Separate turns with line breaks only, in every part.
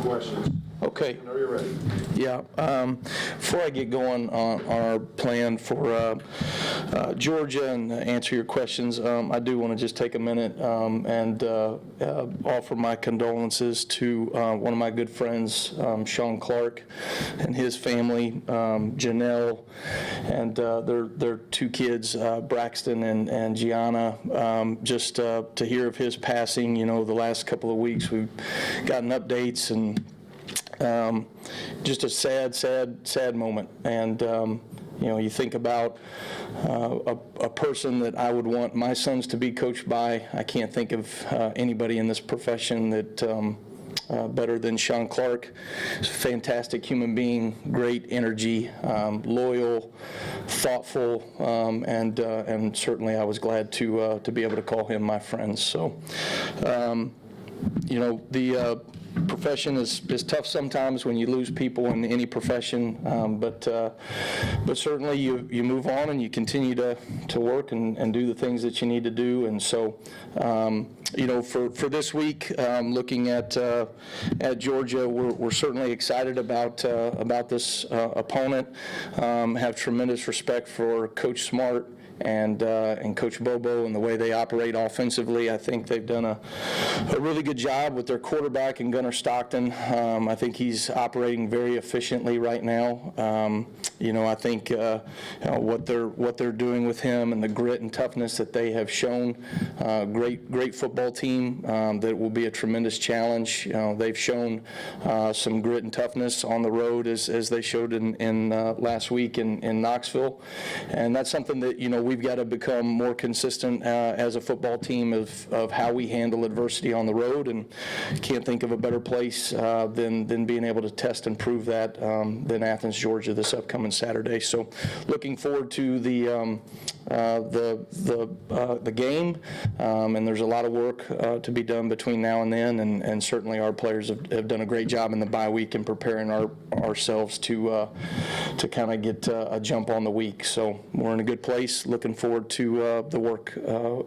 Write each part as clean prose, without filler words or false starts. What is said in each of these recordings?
questions.
Okay.
Whenever you're ready.
Yeah. Before I get going on our plan for Georgia and answer your questions, I do want to just take a minute and offer my condolences to one of my good friends, Sean Clark, and his family, Janelle, and their two kids, Braxton and Gianna. Just to hear of his passing, the last couple of weeks we've gotten updates, and just a sad moment. And you think about a person that I would want my sons to be coached by. I can't think of anybody in this profession that better than Sean Clark. He's a fantastic human being, great energy, loyal, thoughtful, and certainly I was glad to be able to call him my friend. So, the profession is tough sometimes when you lose people in any profession, but certainly you move on and you continue to work and do the things that you need to do. And so, for this week, looking at Georgia, we're certainly excited about this opponent. Have tremendous respect for Coach Smart and Coach Bobo and the way they operate offensively. I think they've done a really good job with their quarterback and Gunnar Stockton. I think he's operating very efficiently right now. I think what they're doing with him and the grit and toughness that they have shown. Great football team that will be a tremendous challenge. They've shown some grit and toughness on the road as they showed in last week in Knoxville, and that's something that we've got to become more consistent as a football team of how we handle adversity on the road, and can't think of a better place than being able to test and prove that than Athens, Georgia this upcoming Saturday. So looking forward to the game, and there's a lot of work to be done between now and then, and certainly our players have done a great job in the bye week in preparing ourselves to kind of get a jump on the week. So we're in a good place. Looking forward to the work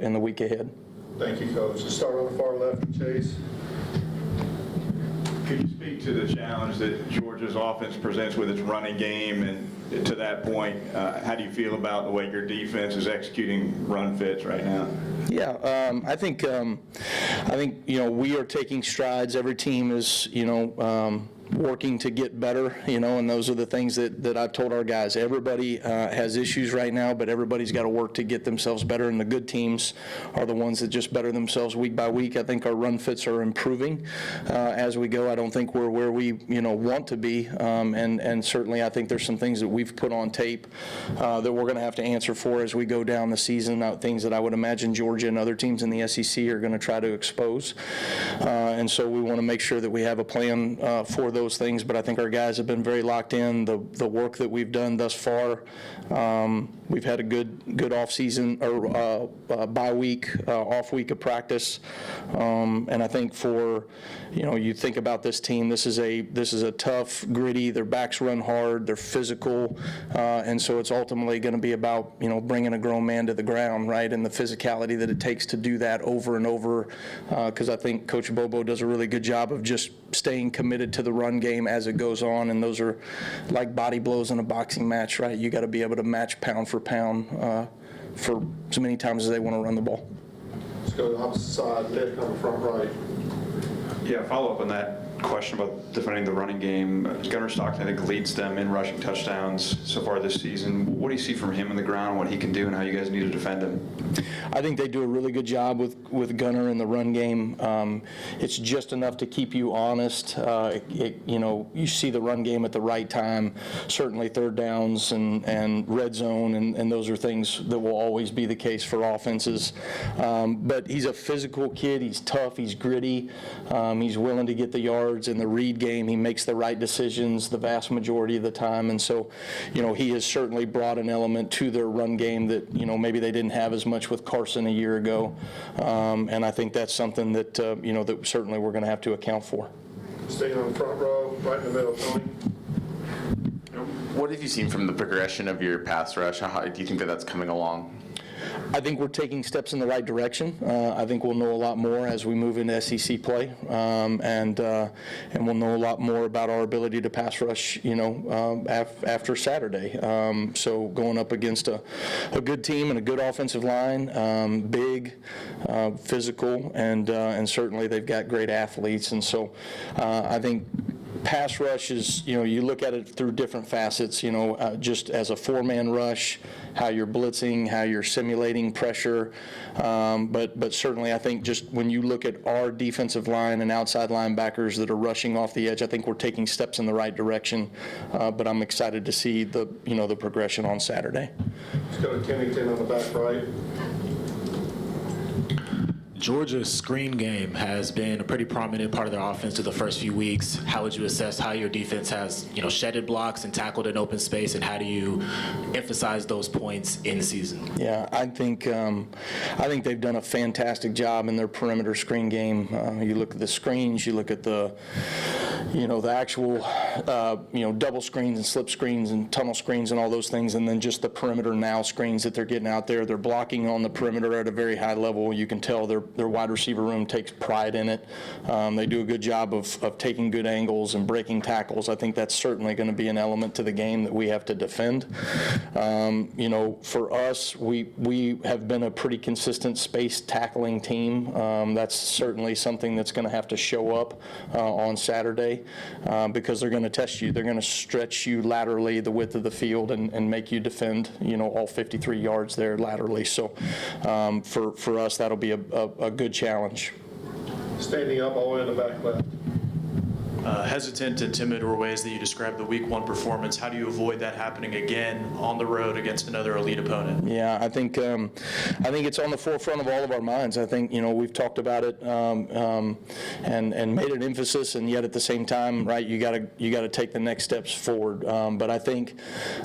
in the week ahead.
Thank you, Coach. Let's start on the far left, Chase.
Could you speak to the challenge that Georgia's offense presents with its running game, and to that point, how do you feel about the way your defense is executing run fits right now?
Yeah, I think we are taking strides. Every team is working to get better, and those are the things that I've told our guys. Everybody has issues right now, but everybody's got to work to get themselves better, and the good teams are the ones that just better themselves week by week. I think our run fits are improving as we go. I don't think we're where we want to be, and certainly I think there's some things that we've put on tape that we're going to have to answer for as we go down the season, things that I would imagine Georgia and other teams in the SEC are going to try to expose, and so we want to make sure that we have a plan for those things. But I think our guys have been very locked in. The work that we've done thus far, we've had a good off season or bye week, off week of practice, and I think for you think about this team, this is a tough, gritty. Their backs run hard. They're physical, and so it's ultimately going to be about bringing a grown man to the ground, right, and the physicality that it takes to do that over and over. Because I think Coach Bobo does a really good job of just staying committed to the run game as it goes on, and those are like body blows in a boxing match, right? You got to be able to match pound for pound for as many times as they want to run the ball.
Let's go to the opposite side. Nick on the front right.
Yeah, follow up on that question about defending the running game. Gunnar Stockton, I think, leads them in rushing touchdowns so far this season. What do you see from him on the ground, what he can do, and how you guys need to defend him?
I think they do a really good job with Gunnar in the run game. It's just enough to keep you honest. You see the run game at the right time, certainly third downs and red zone, and those are things that will always be the case for offenses. But he's a physical kid. He's tough. He's gritty. He's willing to get the yards. In the read game, he makes the right decisions the vast majority of the time, and so he has certainly brought an element to their run game that maybe they didn't have as much with Carson a year ago, and I think that's something that that certainly we're going to have to account for.
Staying on the front row, right in the middle, Tony.
What have you seen from the progression of your pass rush? How do you think that's coming along?
I think we're taking steps in the right direction. I think we'll know a lot more as we move into SEC play, and we'll know a lot more about our ability to pass rush, after Saturday. So going up against a good team and a good offensive line, big, physical, and certainly they've got great athletes. And so I think pass rush is, you look at it through different facets, just as a four-man rush, how you're blitzing, how you're simulating pressure. But certainly I think just when you look at our defensive line and outside linebackers that are rushing off the edge, I think we're taking steps in the right direction. But I'm excited to see the progression on Saturday.
Let's go to Kennington on the back right.
Georgia's screen game has been a pretty prominent part of their offense through the first few weeks. How would you assess how your defense has, shedded blocks and tackled in open space, and how do you emphasize those points in the season?
Yeah, I think they've done a fantastic job in their perimeter screen game. You look at the screens, you look at the actual, double screens and slip screens and tunnel screens and all those things, and then just the perimeter now screens that they're getting out there. They're blocking on the perimeter at a very high level. You can tell their wide receiver room takes pride in it. They do a good job of taking good angles and breaking tackles. I think that's certainly going to be an element to the game that we have to defend. For us, we have been a pretty consistent space tackling team. That's certainly something that's going to have to show up on Saturday because they're going to test you. They're going to stretch you laterally the width of the field and make you defend, all 53 yards there laterally. So for us, that'll be a good challenge.
Standing up all the way in the back left.
Hesitant and timid were ways that you described the week one performance. How do you avoid that happening again on the road against another elite opponent?
Yeah, I think it's on the forefront of all of our minds. I think we've talked about it and made an emphasis, and yet at the same time, right, you got to take the next steps forward. But I think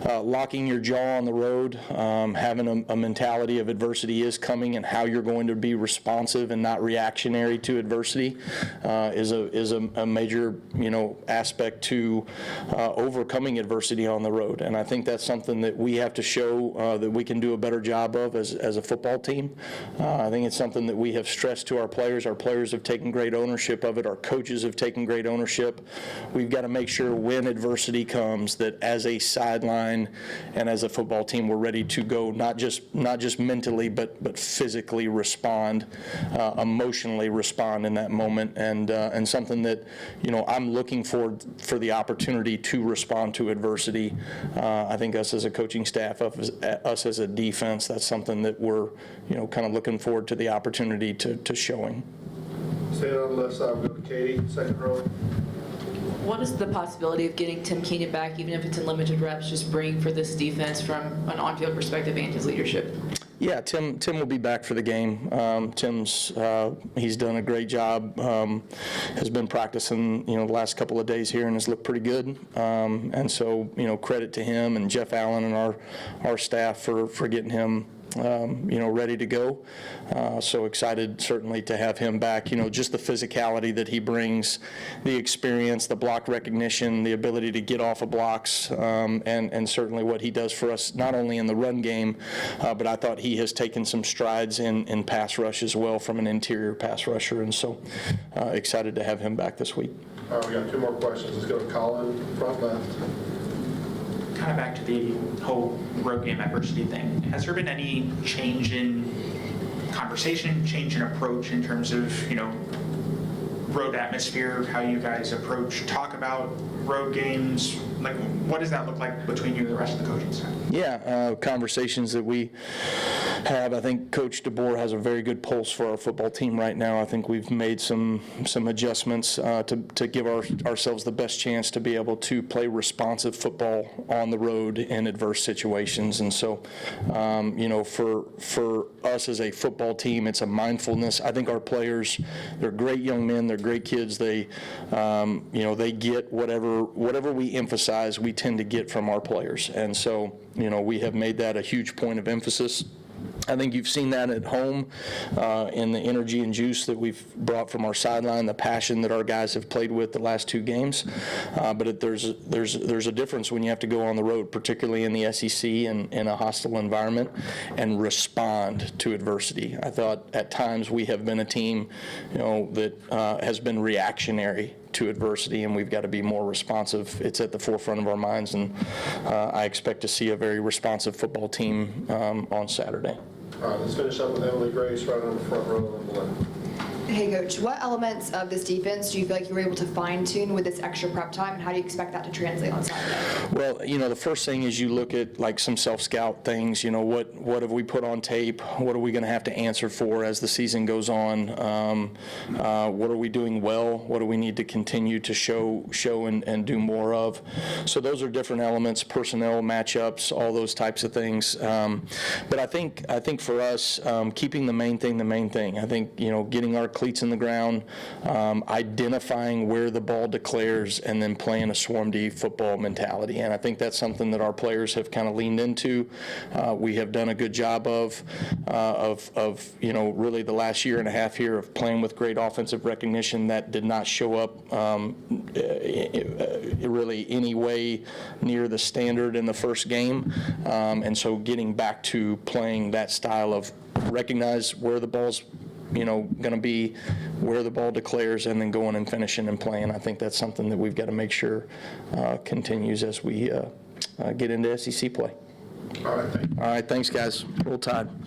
locking your jaw on the road, having a mentality of adversity is coming, and how you're going to be responsive and not reactionary to adversity is a major aspect to overcoming adversity on the road. And I think that's something that we have to show that we can do a better job of as a football team. I think it's something that we have stressed to our players. Our players have taken great ownership of it. Our coaches have taken great ownership. We've got to make sure when adversity comes that as a sideline and as a football team, we're ready to go, not just mentally, but physically respond, emotionally respond in that moment. And something that, I'm looking for the opportunity to respond to adversity. I think us as a coaching staff, us as a defense, that's something that we're, kind of looking forward to the opportunity to showing.
Staying on the left side, we'll go to Katie, second row.
What is the possibility of getting Tim Kane back, even if it's in limited reps, just bring for this defense from an on-field perspective and his leadership?
Yeah, Tim will be back for the game. He's done a great job. Has been practicing, the last couple of days here and has looked pretty good. And so, credit to him and Jeff Allen and our staff for getting him ready to go. So excited certainly to have him back. Just the physicality that he brings, the experience, the block recognition, the ability to get off of blocks, and certainly what he does for us, not only in the run game, but I thought he has taken some strides in pass rush as well from an interior pass rusher. And so excited to have him back this week.
All right, we got two more questions. Let's go to Colin, front left.
Kind of back to the whole road game adversity thing. Has there been any change in conversation, change in approach in terms of, road atmosphere, how you guys talk about road games? Like, what does that look like between you and the rest of the coaching staff?
Yeah, conversations that we have. I think Coach DeBoer has a very good pulse for our football team right now. I think we've made some adjustments to give ourselves the best chance to be able to play responsive football on the road in adverse situations. And so, for us as a football team, it's a mindfulness. I think our players, they're great young men, they're great kids. They get whatever we emphasize, we tend to get from our players. And so, we have made that a huge point of emphasis. I think you've seen that at home in the energy and juice that we've brought from our sideline, the passion that our guys have played with the last 2 games. But there's a difference when you have to go on the road, particularly in the SEC and in a hostile environment, and respond to adversity. I thought at times we have been a team, that has been reactionary to adversity, and we've got to be more responsive. It's at the forefront of our minds, and I expect to see a very responsive football team on Saturday.
All right, let's finish up with Emily Grace right on the front row and below.
Hey, Coach, what elements of this defense do you feel like you were able to fine-tune with this extra prep time, and how do you expect that to translate on Saturday?
Well, the first thing is you look at like some self-scout things. What have we put on tape? What are we going to have to answer for as the season goes on? What are we doing well? What do we need to continue to show and do more of? So those are different elements, personnel, matchups, all those types of things. But I think for us, keeping the main thing. I think getting our cleats in the ground, identifying where the ball declares, and then playing a swarm D football mentality. And I think that's something that our players have kind of leaned into. We have done a good job of really the last year and a half here of playing with great offensive recognition that did not show up really any way near the standard in the first game. And so getting back to playing that style of recognize where the ball's going to be, where the ball declares, and then going and finishing and playing. I think that's something that we've got to make sure continues as we get into SEC play.
All right, thank you.
All right, thanks, guys. Roll Tide.